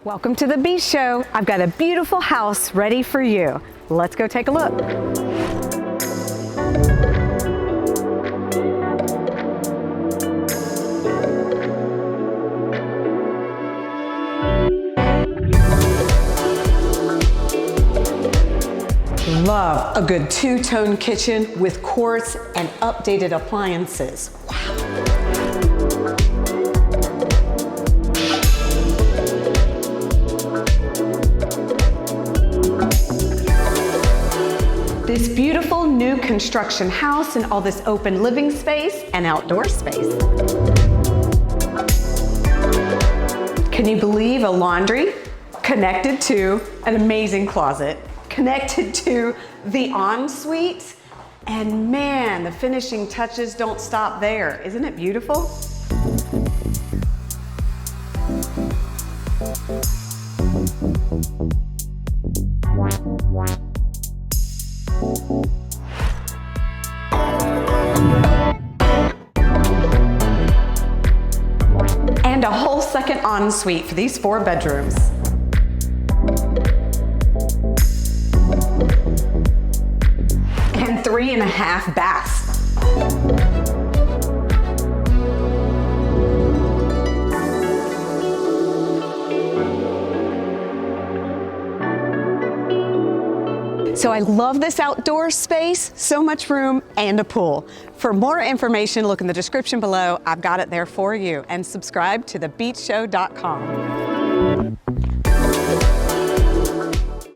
Welcome to the Beach Show. I've got a beautiful house ready for you. Let's go take a look. Love a good two-tone kitchen with quartz and updated appliances. Wow. This beautiful new construction house and all this open living space and outdoor space. Can you believe a laundry connected to an amazing closet, connected to the ensuite? And man, the finishing touches don't stop there. Isn't it beautiful? And a whole second ensuite for these 4 bedrooms. And 3.5 baths. So I love this outdoor space, so much room and a pool. For more information, look in the description below. I've got it there for you. And subscribe to thebeachshow.com.